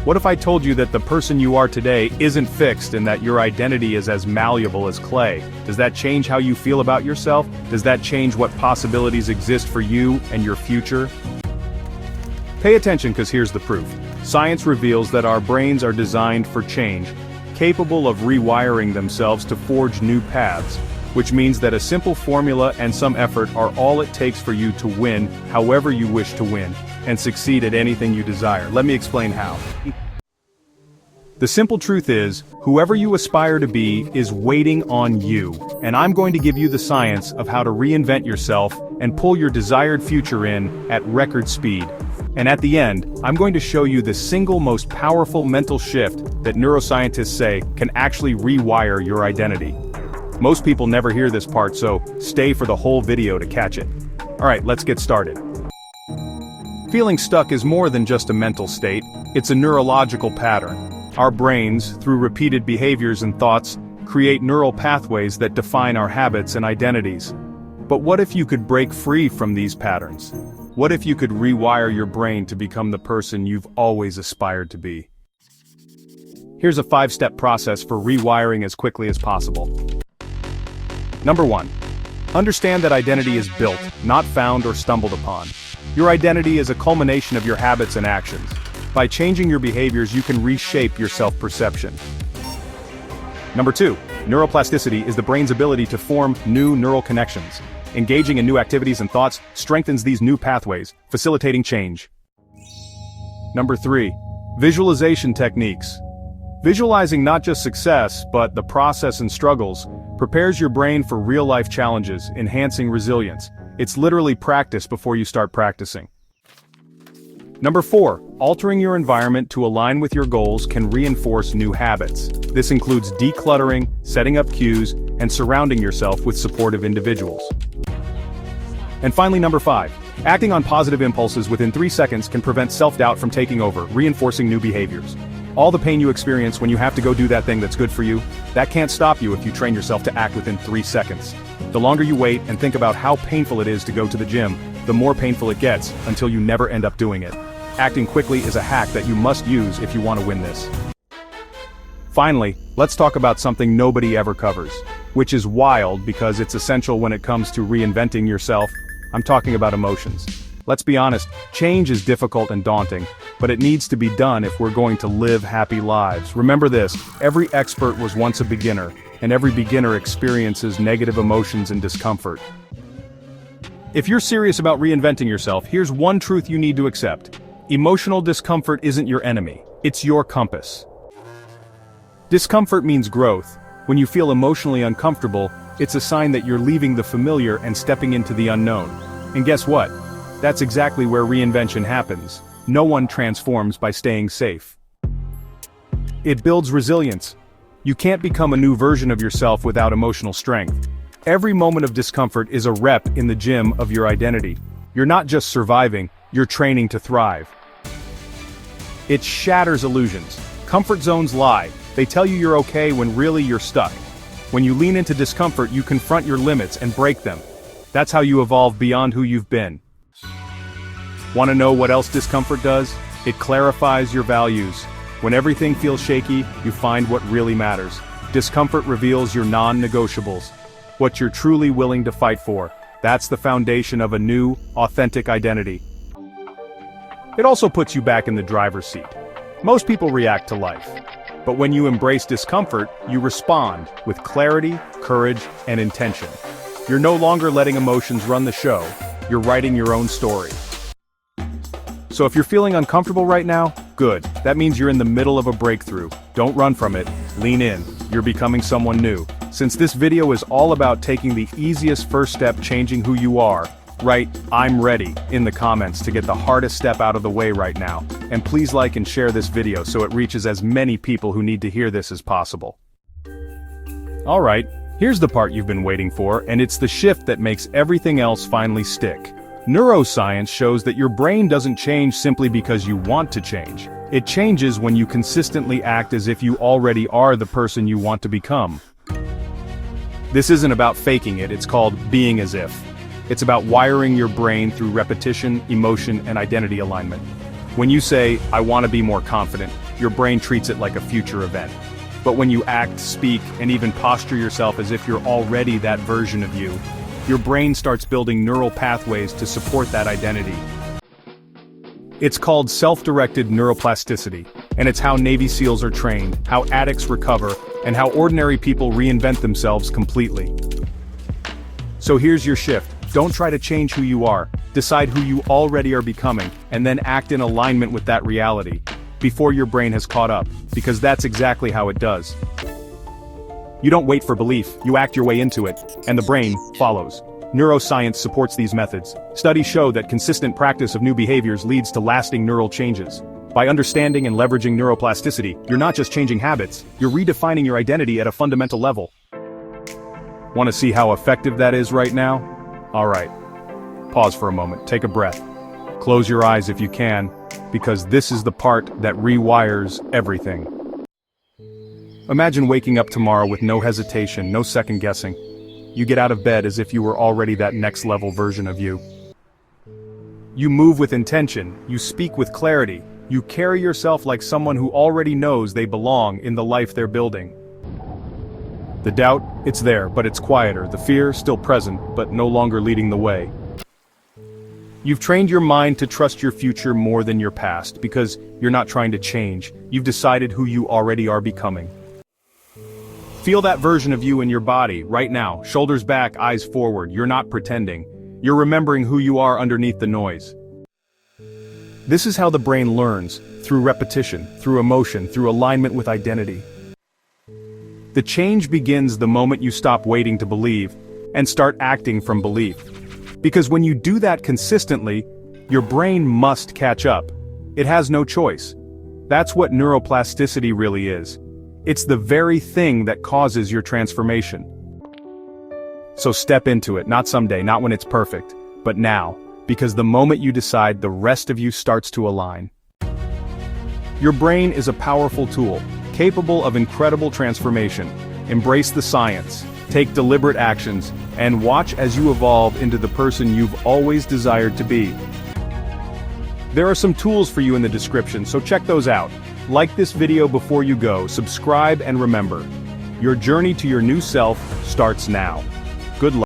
What if I told you that the person you are today isn't fixed and that your identity is as malleable as clay? Does that change how you feel about yourself? Does that change what possibilities exist for you and your future? Pay attention, because here's the proof. Science reveals that our brains are designed for change, capable of rewiring themselves to forge new paths, which means that a simple formula and some effort are all it takes for you to win however you wish to win, and succeed at anything you desire. Let me explain how. The simple truth is, whoever you aspire to be is waiting on you, and I'm going to give you the science of how to reinvent yourself and pull your desired future in at record speed. And at the end, I'm going to show you the single most powerful mental shift that neuroscientists say can actually rewire your identity. Most people never hear this part, so stay for the whole video to catch it. Alright, let's get started. Feeling stuck is more than just a mental state, it's a neurological pattern. Our brains, through repeated behaviors and thoughts, create neural pathways that define our habits and identities. But what if you could break free from these patterns? What if you could rewire your brain to become the person you've always aspired to be? Here's a 5-step process for rewiring as quickly as possible. Number 1. Understand that identity is built, not found or stumbled upon. Your identity is a culmination of your habits and actions. By changing your behaviors, you can reshape your self-perception. Number 2. Neuroplasticity is the brain's ability to form new neural connections. Engaging in new activities and thoughts strengthens these new pathways, facilitating change. Number 3. Visualization techniques. Visualizing not just success, but the process and struggles, prepares your brain for real-life challenges, enhancing resilience. It's literally practice before you start practicing. Number 4. Altering your environment to align with your goals can reinforce new habits. This includes decluttering, setting up cues, and surrounding yourself with supportive individuals. And finally, number 5. Acting on positive impulses within 3 seconds can prevent self-doubt from taking over, reinforcing new behaviors. All the pain you experience when you have to go do that thing that's good for you, that can't stop you if you train yourself to act within 3 seconds. The longer you wait and think about how painful it is to go to the gym, the more painful it gets, until you never end up doing it. Acting quickly is a hack that you must use if you want to win this. Finally, let's talk about something nobody ever covers, which is wild because it's essential when it comes to reinventing yourself. I'm talking about emotions. Let's be honest, change is difficult and daunting, but it needs to be done if we're going to live happy lives. Remember this, every expert was once a beginner, and every beginner experiences negative emotions and discomfort. If you're serious about reinventing yourself, here's one truth you need to accept. Emotional discomfort isn't your enemy, it's your compass. Discomfort means growth. When you feel emotionally uncomfortable, it's a sign that you're leaving the familiar and stepping into the unknown. And guess what? That's exactly where reinvention happens. No one transforms by staying safe. It builds resilience. You can't become a new version of yourself without emotional strength. Every moment of discomfort is a rep in the gym of your identity. You're not just surviving, you're training to thrive. It shatters illusions. Comfort zones lie. They tell you you're okay when really you're stuck. When you lean into discomfort, you confront your limits and break them. That's how you evolve beyond who you've been. Want to know what else discomfort does? It clarifies your values. When everything feels shaky, you find what really matters. Discomfort reveals your non-negotiables. What you're truly willing to fight for. That's the foundation of a new, authentic identity. It also puts you back in the driver's seat. Most people react to life. But when you embrace discomfort, you respond with clarity, courage, and intention. You're no longer letting emotions run the show. You're writing your own story. So if you're feeling uncomfortable right now, good. That means you're in the middle of a breakthrough. Don't run from it. Lean in. You're becoming someone new. Since this video is all about taking the easiest first step, changing who you are, write "I'm ready" in the comments to get the hardest step out of the way right now. And please like and share this video so it reaches as many people who need to hear this as possible. Alright, here's the part you've been waiting for, and it's the shift that makes everything else finally stick. Neuroscience shows that your brain doesn't change simply because you want to change. It changes when you consistently act as if you already are the person you want to become. This isn't about faking it, it's called being as if. It's about wiring your brain through repetition, emotion, and identity alignment. When you say, "I want to be more confident," your brain treats it like a future event. But when you act, speak, and even posture yourself as if you're already that version of you, your brain starts building neural pathways to support that identity. It's called self-directed neuroplasticity, and it's how Navy SEALs are trained, how addicts recover, and how ordinary people reinvent themselves completely. So here's your shift. Don't try to change who you are. Decide who you already are becoming, and then act in alignment with that reality, before your brain has caught up, because that's exactly how it does. You don't wait for belief, you act your way into it, and the brain follows. Neuroscience supports these methods. Studies show that consistent practice of new behaviors leads to lasting neural changes. By understanding and leveraging neuroplasticity, you're not just changing habits, you're redefining your identity at a fundamental level. Want to see how effective that is right now? Alright. Pause for a moment, take a breath. Close your eyes if you can, because this is the part that rewires everything. Imagine waking up tomorrow with no hesitation, no second guessing. You get out of bed as if you were already that next level version of you. You move with intention, you speak with clarity, you carry yourself like someone who already knows they belong in the life they're building. The doubt, it's there, but it's quieter, the fear, still present, but no longer leading the way. You've trained your mind to trust your future more than your past, because you're not trying to change, you've decided who you already are becoming. Feel that version of you in your body, right now, shoulders back, eyes forward, you're not pretending. You're remembering who you are underneath the noise. This is how the brain learns, through repetition, through emotion, through alignment with identity. The change begins the moment you stop waiting to believe, and start acting from belief. Because when you do that consistently, your brain must catch up. It has no choice. That's what neuroplasticity really is. It's the very thing that causes your transformation. So step into it, not someday, not when it's perfect, but now, because the moment you decide, the rest of you starts to align. Your brain is a powerful tool, capable of incredible transformation. Embrace the science, take deliberate actions, and watch as you evolve into the person you've always desired to be. There are some tools for you in the description, so check those out. Like this video before you go, subscribe, and remember, your journey to your new self starts now. Good luck.